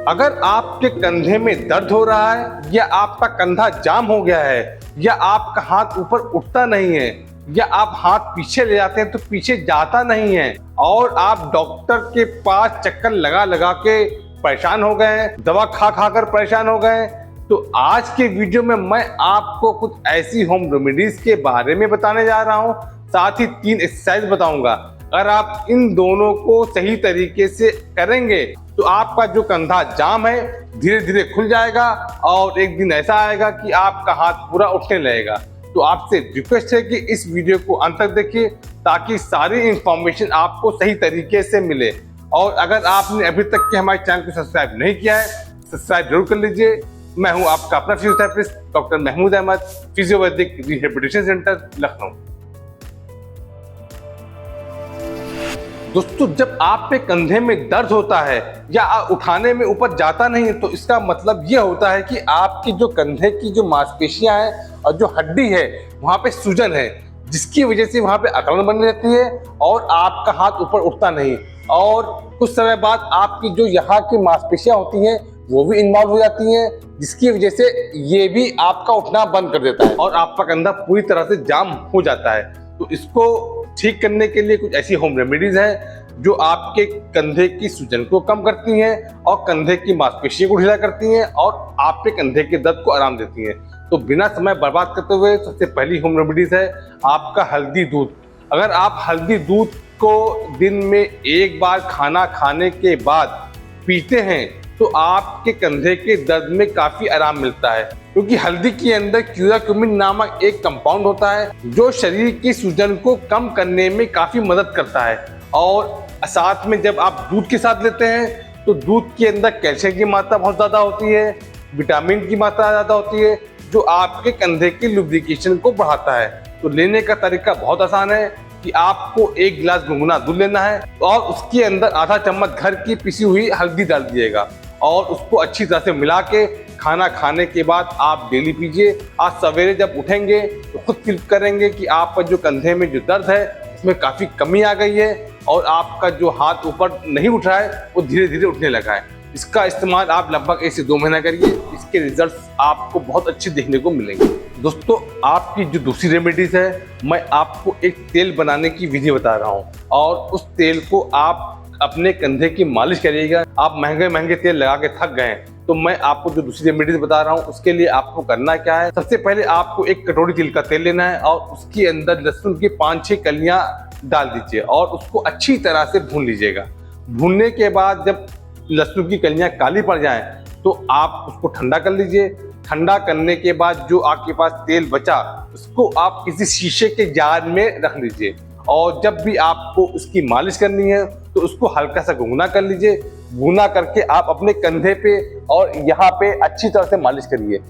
अगर आपके कंधे में दर्द हो रहा है या आपका कंधा जाम हो गया है या आपका हाथ ऊपर उठता नहीं है या आप हाथ पीछे ले जाते हैं तो पीछे जाता नहीं है और आप डॉक्टर के पास चक्कर लगा लगा के परेशान हो गए हैं, दवा खा खा कर परेशान हो गए हैं, तो आज के वीडियो में मैं आपको कुछ ऐसी होम रेमेडीज के बारे में बताने जा रहा हूं। साथ ही 3 एक्सरसाइज बताऊंगा। अगर आप इन दोनों को सही तरीके से करेंगे तो आपका जो कंधा जाम है धीरे धीरे खुल जाएगा और एक दिन ऐसा आएगा कि आपका हाथ पूरा उठने लगेगा। तो आपसे रिक्वेस्ट है कि इस वीडियो को अंत तक देखिए ताकि सारी इंफॉर्मेशन आपको सही तरीके से मिले। और अगर आपने अभी तक के हमारे चैनल को सब्सक्राइब नहीं किया है, सब्सक्राइब जरूर कर लीजिए। मैं हूं आपका अपना physiotherapist doctor Mahmood Ahmad, Physiovaidic rehabilitation centre, Lucknow. दोस्तों, जब आप पे कंधे में दर्द होता है या उठाने में ऊपर जाता नहीं है तो इसका मतलब ये होता है कि आपकी जो कंधे की जो मांसपेशियां हैं और जो हड्डी है वहां पे सूजन है, जिसकी वजह से वहां पे अकड़न बनी रहती है और आपका हाथ ऊपर उठता नहीं। और कुछ समय बाद आपकी जो यहाँ की मांसपेशियां होती हैं वो भी इन्वॉल्व हो जाती हैं, जिसकी वजह से ये भी आपका उठना बंद कर देता है और आपका कंधा पूरी तरह से जाम हो जाता है। तो इसको ठीक करने के लिए कुछ ऐसी होम रेमेडीज हैं जो आपके कंधे की सूजन को कम करती हैं और कंधे की मांसपेशियों को ढीला करती हैं और आपके कंधे के दर्द को आराम देती हैं। तो बिना समय बर्बाद करते हुए सबसे पहली होम रेमेडीज है आपका हल्दी दूध। अगर आप हल्दी दूध को दिन में एक बार खाना खाने के बाद पीते हैं तो आपके कंधे के दर्द में काफी आराम मिलता है, क्योंकि हल्दी के अंदर क्यूराक्यूमिन नामक एक कंपाउंड होता है जो शरीर की सूजन को कम करने में काफी मदद करता है। और साथ में जब आप दूध के साथ लेते हैं तो दूध के अंदर कैल्शियम की मात्रा बहुत ज्यादा होती है, विटामिन की मात्रा ज्यादा होती है, जो आपके कंधे की लुब्रिकेशन को बढ़ाता है। तो लेने का तरीका बहुत आसान है कि आपको 1 गिलास गुनगुना दूध लेना है और उसके अंदर आधा चम्मच घर की पिसी हुई हल्दी डाल दिएगा और उसको अच्छी तरह से मिला के खाना खाने के बाद आप डेली पीजिए। आज सवेरे जब उठेंगे तो खुद फील करेंगे कि आपका जो कंधे में जो दर्द है उसमें काफ़ी कमी आ गई है और आपका जो हाथ ऊपर नहीं उठ रहा है वो धीरे धीरे उठने लगा है। इसका इस्तेमाल आप लगभग 1 से 2 महीना करिए, इसके रिजल्ट्स आपको बहुत अच्छे देखने को मिलेंगे। दोस्तों, आपकी जो दूसरी रेमेडीज है, मैं आपको एक तेल बनाने की विधि बता रहा हूँ और उस तेल को आप अपने कंधे की मालिश करिएगा। आप महंगे महंगे तेल लगा के थक गए हैं, तो मैं आपको जो दूसरी रेमेडीज बता रहा हूँ उसके लिए आपको करना क्या है। सबसे पहले आपको 1 कटोरी तिल का तेल लेना है और उसके अंदर लहसुन की 5-6 कलियां डाल दीजिए और उसको अच्छी तरह से भून लीजिएगा। भूनने के बाद जब लहसुन की कलियां काली पड़ जाएं तो आप उसको ठंडा कर लीजिए। ठंडा करने के बाद जो आपके पास तेल बचा उसको आप किसी शीशे के जार में रख लीजिए और जब भी आपको उसकी मालिश करनी है तो उसको हल्का सा गुनगुना कर लीजिए। गुना करके आप अपने कंधे पे और यहाँ पे अच्छी तरह से मालिश करिए।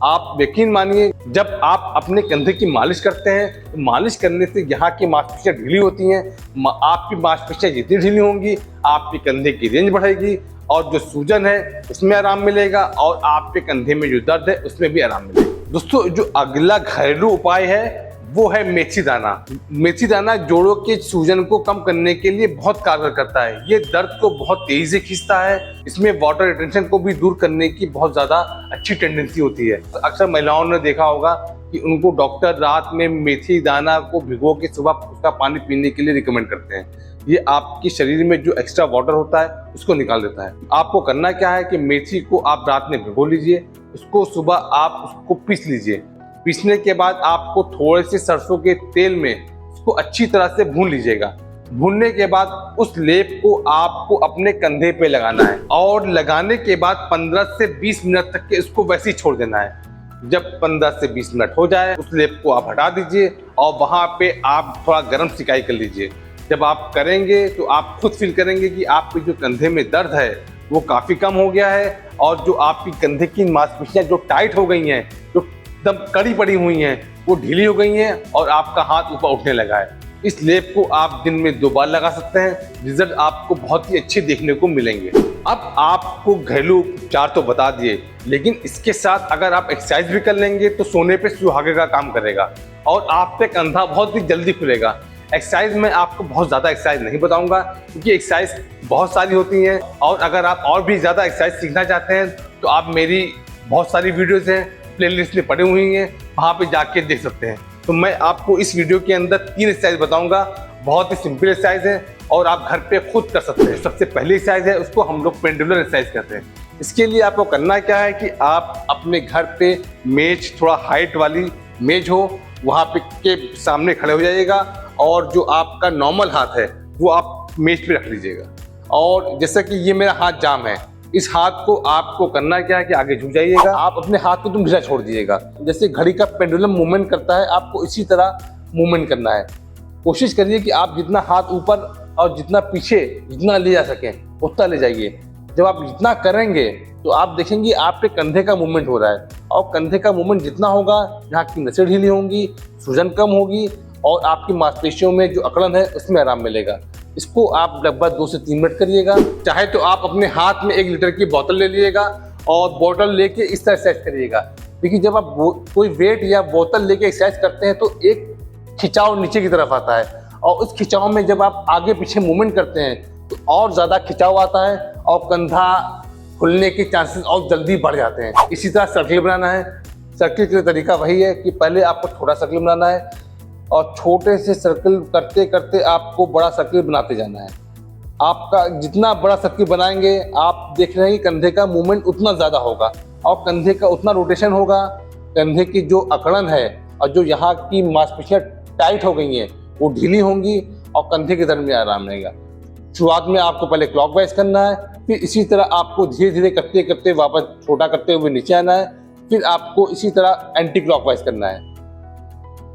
आप यकीन मानिए, जब आप अपने कंधे की मालिश करते हैं तो मालिश करने से यहाँ की मांसपेशियाँ ढीली होती हैं। आपकी मांसपेशियाँ जितनी ढीली होंगी आपके कंधे की रेंज बढ़ेगी और जो सूजन है उसमें आराम मिलेगा और आपके कंधे में जो दर्द है उसमें भी आराम मिलेगा। दोस्तों, जो अगला घरेलू उपाय है वो है मेथी दाना। मेथी दाना जोड़ों के सूजन को कम करने के लिए बहुत कारगर करता है। ये दर्द को बहुत तेजी से खींचता है। इसमें वाटर रिटेंशन को भी दूर करने की बहुत ज्यादा अच्छी टेंडेंसी होती है। तो अक्सर महिलाओं ने देखा होगा कि उनको डॉक्टर रात में मेथी दाना को भिगो के सुबह उसका पानी पीने के लिए रिकमेंड करते हैं। ये आपके शरीर में जो एक्स्ट्रा वाटर होता है उसको निकाल देता है। आपको करना क्या है कि मेथी को आप रात में भिगो लीजिए, उसको सुबह आप उसको पीस लीजिए। पीसने के बाद आपको थोड़े से सरसों के तेल में उसको अच्छी तरह से भून लीजिएगा। भूनने के बाद उस लेप को आपको अपने कंधे पे लगाना है और लगाने के बाद 15 से 20 मिनट तक के इसको वैसे ही छोड़ देना है। जब 15 से 20 मिनट हो जाए उस लेप को आप हटा दीजिए और वहां पे आप थोड़ा गर्म सिकाई कर लीजिए। जब आप करेंगे तो आप खुद फील करेंगे कि आपके जो कंधे में दर्द है वो काफी कम हो गया है और जो आपकी कंधे की मांसपेशियां जो टाइट हो गई हैं, जो एकदम कड़ी पड़ी हुई हैं, वो ढीली हो गई हैं और आपका हाथ ऊपर उठने लगा है। इस लेप को आप दिन में 2 बार लगा सकते हैं। रिजल्ट आपको बहुत ही अच्छे देखने को मिलेंगे। अब आपको घरेलू उपचार तो बता दिए, लेकिन इसके साथ अगर आप एक्सरसाइज भी कर लेंगे तो सोने पे सुहागे का काम करेगा और आप पे कंधा बहुत ही जल्दी खुलेगा। एक्सरसाइज में आपको बहुत ज़्यादा एक्सरसाइज नहीं बताऊंगा क्योंकि एक्सरसाइज बहुत सारी होती हैं, और अगर आप और भी ज़्यादा एक्सरसाइज सीखना चाहते हैं तो आप मेरी बहुत सारी वीडियोस हैं, प्लेलिस्ट में पड़ी हुई हैं, वहाँ पे जाके देख सकते हैं। तो मैं आपको इस वीडियो के अंदर 3 एक्सरसाइज बताऊंगा, बहुत ही सिंपल एक्सरसाइज है और आप घर पे खुद कर सकते हैं। सबसे पहली एक्सरसाइज है, उसको हम लोग पेंडुलम एक्सरसाइज कहते हैं। इसके लिए आपको करना क्या है कि आप अपने घर पे मेज, थोड़ा हाइट वाली मेज हो, वहाँ पे के सामने खड़े हो जाइएगा और जो आपका नॉर्मल हाथ है वो आप मेज पे रख लीजिएगा। और जैसा कि ये मेरा हाथ जाम है, इस हाथ को आपको करना क्या है कि आगे झुक जाइएगा, आप अपने हाथ को तुम ढीला छोड़ दीजिएगा। जैसे घड़ी का पेंडुलम मूवमेंट करता है, आपको इसी तरह मूवमेंट करना है। कोशिश करिए कि आप जितना हाथ ऊपर और जितना पीछे जितना ले जा सकें उतना ले जाइए। जब आप जितना करेंगे तो आप देखेंगे आपके कंधे का मूवमेंट हो रहा है, और कंधे का मूवमेंट जितना होगा, यहाँ की नसें ढीली होंगी, सूजन कम होगी और आपकी मांसपेशियों में जो अकड़न है उसमें आराम मिलेगा। इसको आप लगभग 2 से 3 मिनट करिएगा। चाहे तो आप अपने हाथ में 1 लीटर की बोतल ले लीजिएगा और बोतल लेके इस तरह एक्सरसाइज करिएगा। देखिए, जब आप कोई वेट या बोतल लेके एक्सरसाइज करते हैं तो एक खिंचाव नीचे की तरफ आता है, और उस खिंचाव में जब आप आगे पीछे मूवमेंट करते हैं तो और ज़्यादा खिंचाव आता है और कंधा खुलने के चांसेस और जल्दी बढ़ जाते हैं। इसी तरह सर्किल बनाना है। सर्किल का तरीका वही है कि पहले आपको छोटा सर्किल बनाना है और छोटे से सर्किल करते करते आपको बड़ा सर्किल बनाते जाना है। आपका जितना बड़ा सर्किल बनाएंगे, आप देख रहे हैं कि कंधे का मूवमेंट उतना ज़्यादा होगा और कंधे का उतना रोटेशन होगा, कंधे की जो अकड़न है और जो यहाँ की मांसपेशियाँ टाइट हो गई हैं वो ढीली होंगी और कंधे के दर्द में आराम रहेगा। शुरुआत में आपको पहले क्लॉकवाइज करना है, फिर इसी तरह आपको धीरे धीरे करते करते वापस छोटा करते हुए नीचे आना है, फिर आपको इसी तरह एंटी क्लॉकवाइज करना है।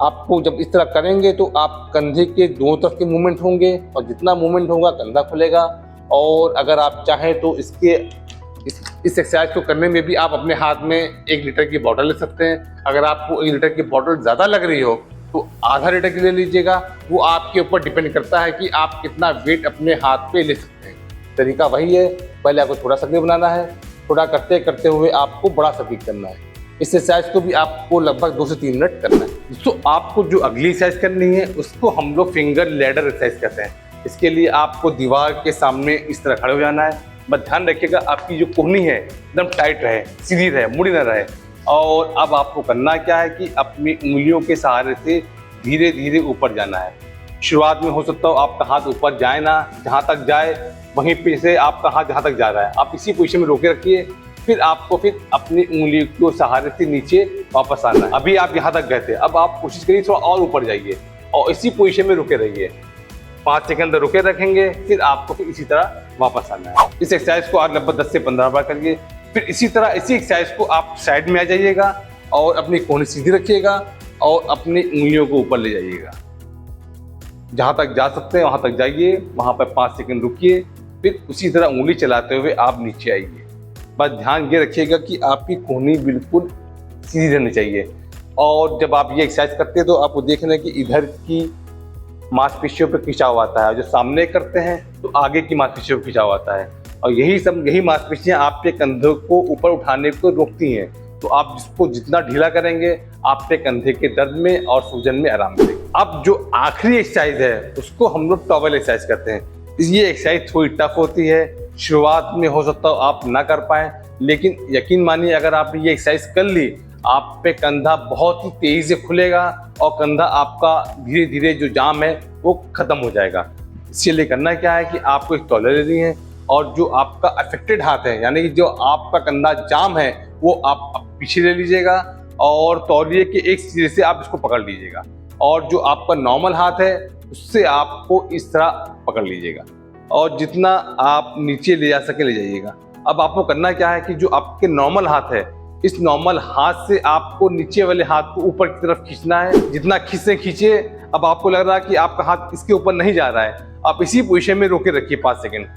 आपको जब इस तरह करेंगे तो आप कंधे के दोनों तरफ के मूवमेंट होंगे और जितना मूवमेंट होगा कंधा खुलेगा। और अगर आप चाहें तो इस एक्सरसाइज को करने में भी आप अपने हाथ में 1 लीटर की बोतल ले सकते हैं। अगर आपको 1 लीटर की बोतल ज़्यादा लग रही हो तो आधा लीटर की ले लीजिएगा। वो आपके ऊपर डिपेंड करता है कि आप कितना वेट अपने हाथ पे ले सकते हैं। तरीका वही है, पहले आपको थोड़ा सर्किल बनाना है, थोड़ा करते करते हुए आपको बड़ा सर्किल करना है। इस एक्सरसाइज को भी आपको लगभग 2 से 3 मिनट करना है। दोस्तों, आपको जो अगली एक्सरसाइज करनी है उसको हम लोग फिंगर लैडर एक्सरसाइज कहते हैं। इसके लिए आपको दीवार के सामने इस तरह खड़े हो जाना है। बस ध्यान रखिएगा आपकी जो कोहनी है एकदम टाइट रहे, सीधी रहे, मुड़ी न रहे। और अब आपको करना क्या है कि अपनी उंगलियों के सहारे से धीरे धीरे ऊपर जाना है। शुरुआत में हो सकता हो आपका हाथ ऊपर जाए ना, जहाँ तक जाए वहीं पे से आपका हाथ जहाँ तक जा रहा है आप इसी पोजीशन में रोके रखिए। फिर आपको अपनी उंगली के सहारे से नीचे वापस आना है। अभी आप यहाँ तक गए थे, अब आप कोशिश करिए थोड़ा और ऊपर जाइए और इसी पोजीशन में रुके रहिए। 5 सेकंड रुके रखेंगे, फिर आपको फिर इसी तरह वापस आना है। इस एक्सरसाइज को आप लगभग 10 से 15 बार करिए। फिर इसी तरह इसी एक्सरसाइज को आप साइड में आ जाइएगा और अपनी कोहनी सीधी रखिएगा और अपनी उंगलियों को ऊपर ले जाइएगा। जहाँ तक जा सकते हैं वहाँ तक जाइए, वहाँ पर 5 सेकंड रुकिए, फिर उसी तरह उंगली चलाते हुए आप नीचे आइए। बस ध्यान ये रखिएगा कि आपकी कोहनी बिल्कुल सीधी रहनी चाहिए। और जब आप ये एक्सरसाइज करते हैं तो आपको देखना है कि इधर की मांसपेशियों पर खिंचाव आता है, जो सामने करते हैं तो आगे की मांसपेशियों पर खिंचाव आता है, और यही मांसपेशियां आपके कंधों को ऊपर उठाने को रोकती हैं। तो आप इसको जितना ढीला करेंगे आपके कंधे के दर्द में और सूजन में आराम मिलेगा। अब जो आखिरी एक्सरसाइज है उसको हम लोग टॉवेल एक्सरसाइज करते हैं। ये एक्सरसाइज थोड़ी टफ होती है, शुरुआत में हो सकता हो आप ना कर पाएं, लेकिन यकीन मानिए अगर आपने ये एक्सरसाइज कर ली, आप पे कंधा बहुत ही तेजी से खुलेगा और कंधा आपका धीरे धीरे जो जाम है वो खत्म हो जाएगा। इसलिए करना क्या है कि आपको एक टॉवेल लेनी है और जो आपका अफेक्टेड हाथ है, यानी कि जो आपका कंधा जाम है, वो आप पीछे ले लीजिएगा और तौलिए के एक सिरे से आप इसको पकड़ लीजिएगा, और जो आपका नॉर्मल हाथ है उससे आपको इस तरह पकड़ लीजिएगा और जितना आप नीचे ले जा सके ले जाइएगा। अब आपको करना क्या है कि जो आपके नॉर्मल हाथ है, इस नॉर्मल हाथ से आपको नीचे वाले हाथ को ऊपर की तरफ खींचना है। जितना खींचे। अब आपको लग रहा है कि आपका हाथ इसके ऊपर नहीं जा रहा है, आप इसी पोजीशन में रोके रखिए 5 सेकंड,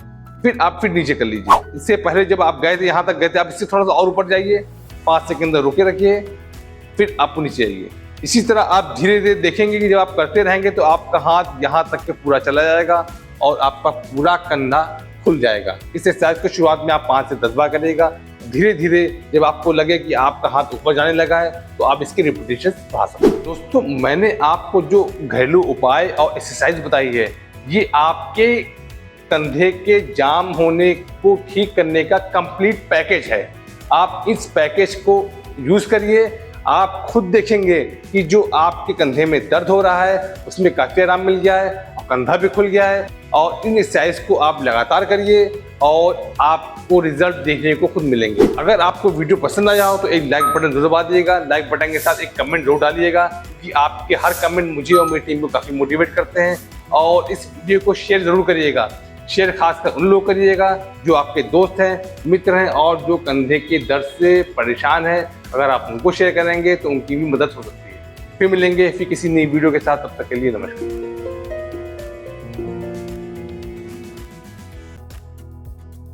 फिर आप नीचे कर लीजिए। इससे पहले जब आप गए थे यहाँ तक गए थे, आप इससे थोड़ा सा और ऊपर जाइए, 5 सेकंड रोके रखिए, फिर आप नीचे आइए। इसी तरह आप धीरे धीरे देखेंगे कि जब आप करते रहेंगे तो आपका हाथ यहाँ तक के पूरा चला जाएगा और आपका पूरा कंधा खुल जाएगा। इस एक्सरसाइज को शुरुआत में आप 5 से 10 बार करिएगा, धीरे धीरे जब आपको लगे कि आपका हाथ ऊपर जाने लगा है तो आप इसकी रिपीटेशन बढ़ा सकते हैं। दोस्तों, मैंने आपको जो घरेलू उपाय और एक्सरसाइज बताई है, ये आपके कंधे के जाम होने को ठीक करने का कंप्लीट पैकेज है। आप इस पैकेज को यूज करिए, आप खुद देखेंगे कि जो आपके कंधे में दर्द हो रहा है उसमें काफी आराम मिल गया है और कंधा भी खुल गया है। और इन एक्सरसाइज को आप लगातार करिए और आपको रिजल्ट देखने को खुद मिलेंगे। अगर आपको वीडियो पसंद आया हो तो एक लाइक बटन जरूर दबा दीजिएगा। लाइक बटन के साथ एक कमेंट जरूर डालिएगा, क्योंकि आपके हर कमेंट मुझे और मेरी टीम को काफी मोटिवेट करते हैं। और इस वीडियो को शेयर जरूर करिएगा। शेयर खासकर उन लोग करिएगा जो आपके दोस्त हैं, मित्र हैं और जो कंधे के दर्द से परेशान हैं। अगर आप उनको शेयर करेंगे तो उनकी भी मदद हो सकती है। फिर मिलेंगे किसी नई वीडियो के साथ, तब तक के लिए नमस्कार।